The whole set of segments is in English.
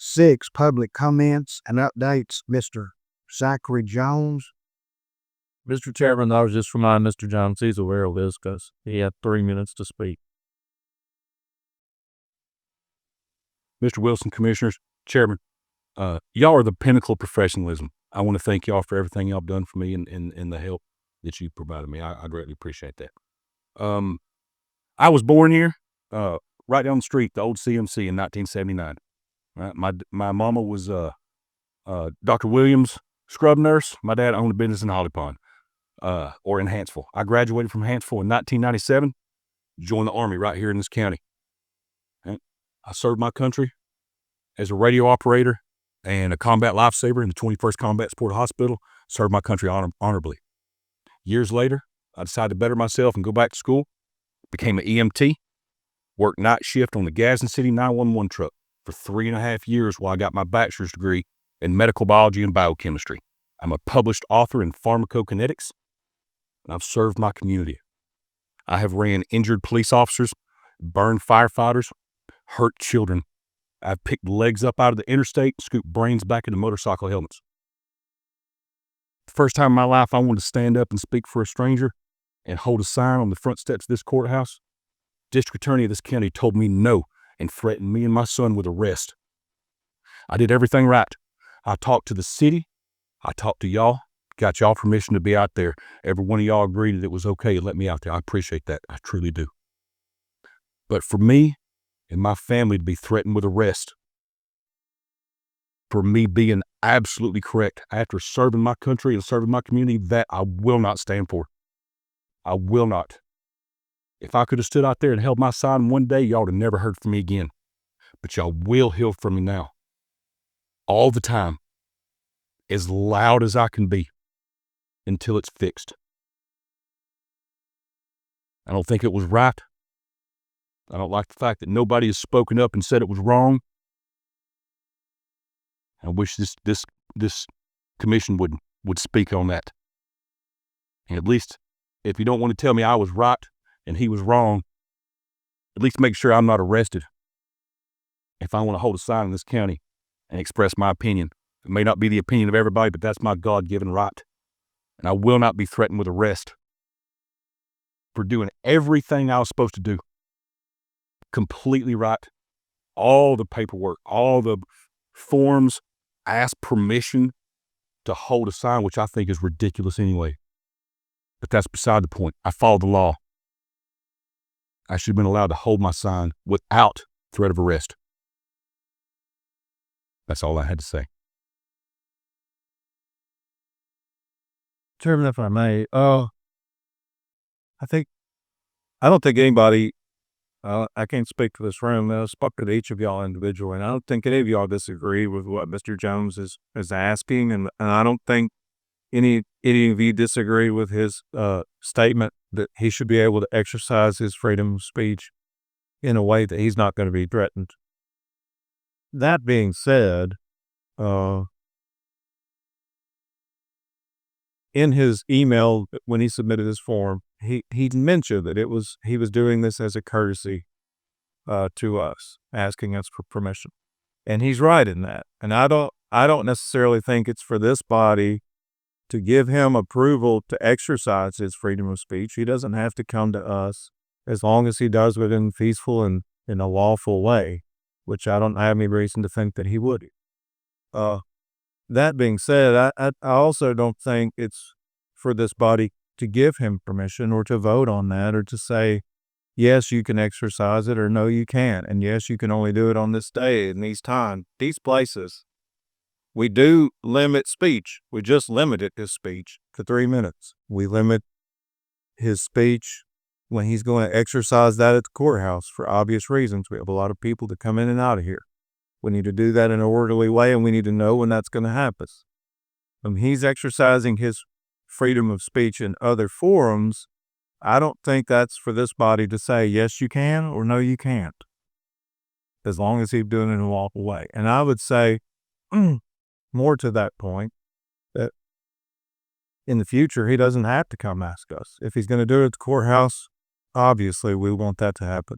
6, public comments and updates. Mr. Zachary Jones. Mr. Chairman, I was just reminding Mr. Jones he's aware of this because he had 3 minutes to speak. Mr. Wilson, Commissioners, Chairman, y'all are the pinnacle of professionalism. I want to thank y'all for everything y'all have done for me and the help that you provided me. I greatly appreciate that. I was born here, right down the street, the old CMC in 1979. Right? My mama was Dr. Williams' scrub nurse. My dad owned a business in Holly Pond, or in Hanceville. I graduated from Hanceville in 1997, joined the Army right here in this county. And I served my country as a radio operator and a combat lifesaver in the 21st Combat Support Hospital, served my country honorably. Years later, I decided to better myself and go back to school, became an EMT, worked night shift on the Gadsden City 911 truck for 3.5 years while I got my bachelor's degree in medical biology and biochemistry. I'm a published author in pharmacokinetics, and I've served my community. I have ran injured police officers, burned firefighters, hurt children. I've picked legs up out of the interstate and scooped brains back into motorcycle helmets. The first time in my life I wanted to stand up and speak for a stranger and hold a sign on the front steps of this courthouse, District Attorney of this county told me no and threatened me and my son with arrest. I did everything right. I talked to the city. I talked to y'all, got y'all permission to be out there. Every one of y'all agreed that it was okay to let me out there. I appreciate that. I truly do. But for me and my family to be threatened with arrest, for me being absolutely correct after serving my country and serving my community, that I will not stand for. I will not. If I could have stood out there and held my sign one day, y'all would have never heard from me again. But y'all will hear from me now. All the time. As loud as I can be. Until it's fixed. I don't think it was right. I don't like the fact that nobody has spoken up and said it was wrong. I wish this commission would speak on that. And at least, if you don't want to tell me I was right and he was wrong, at least make sure I'm not arrested. If I want to hold a sign in this county and express my opinion, it may not be the opinion of everybody, but that's my God-given right. And I will not be threatened with arrest for doing everything I was supposed to do. Completely right. All the paperwork, all the forms, ask permission to hold a sign, which I think is ridiculous anyway. But that's beside the point. I followed the law. I should have been allowed to hold my sign without threat of arrest. That's all I had to say. Chairman, if I may, I don't think anybody, I can't speak for this room, I spoke to each of y'all individually, and I don't think any of y'all disagree with what Mr. Jones is asking, and I don't think any of you disagree with his statement that he should be able to exercise his freedom of speech in a way that he's not going to be threatened. That being said, in his email when he submitted his form, he mentioned that he was doing this as a courtesy to us, asking us for permission, and he's right in that. And I don't necessarily think it's for this body to give him approval to exercise his freedom of speech. He doesn't have to come to us as long as he does it in a peaceful and in a lawful way, which I don't have any reason to think that he would. That being said, I also don't think it's for this body to give him permission or to vote on that or to say, yes, you can exercise it or no, you can't. And yes, you can only do it on this day and these times, these places. We do limit speech. We just limited his speech to 3 minutes. We limit his speech when he's going to exercise that at the courthouse for obvious reasons. We have a lot of people that come in and out of here. We need to do that in an orderly way, and we need to know when that's going to happen. When he's exercising his freedom of speech in other forums, I don't think that's for this body to say, yes, you can, or no, you can't, as long as he's doing it in a lawful way. And I would say, more to that point, that in the future, he doesn't have to come ask us. If he's going to do it at the courthouse, obviously we want that to happen.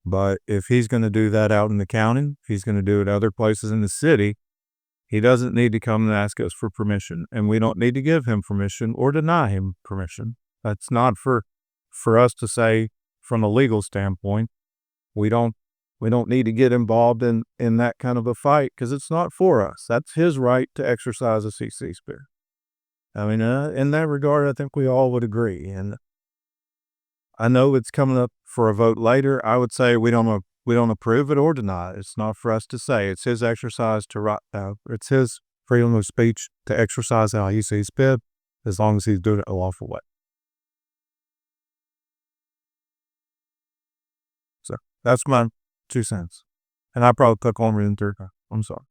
But if he's going to do that out in the county, if he's going to do it other places in the city, he doesn't need to come and ask us for permission, and we don't need to give him permission or deny him permission. That's not for us to say from a legal standpoint. We don't need to get involved in that kind of a fight because it's not for us. That's his right to exercise a CC spirit. I mean, in that regard, I think we all would agree. And I know it's coming up for a vote later. I would say we don't approve it or deny it. It's not for us to say. It's his exercise to right. It's his freedom of speech to exercise how he sees fit, as long as he's doing it a lawful way. So that's my 2 cents. And I probably took longer than 3 times. I'm sorry.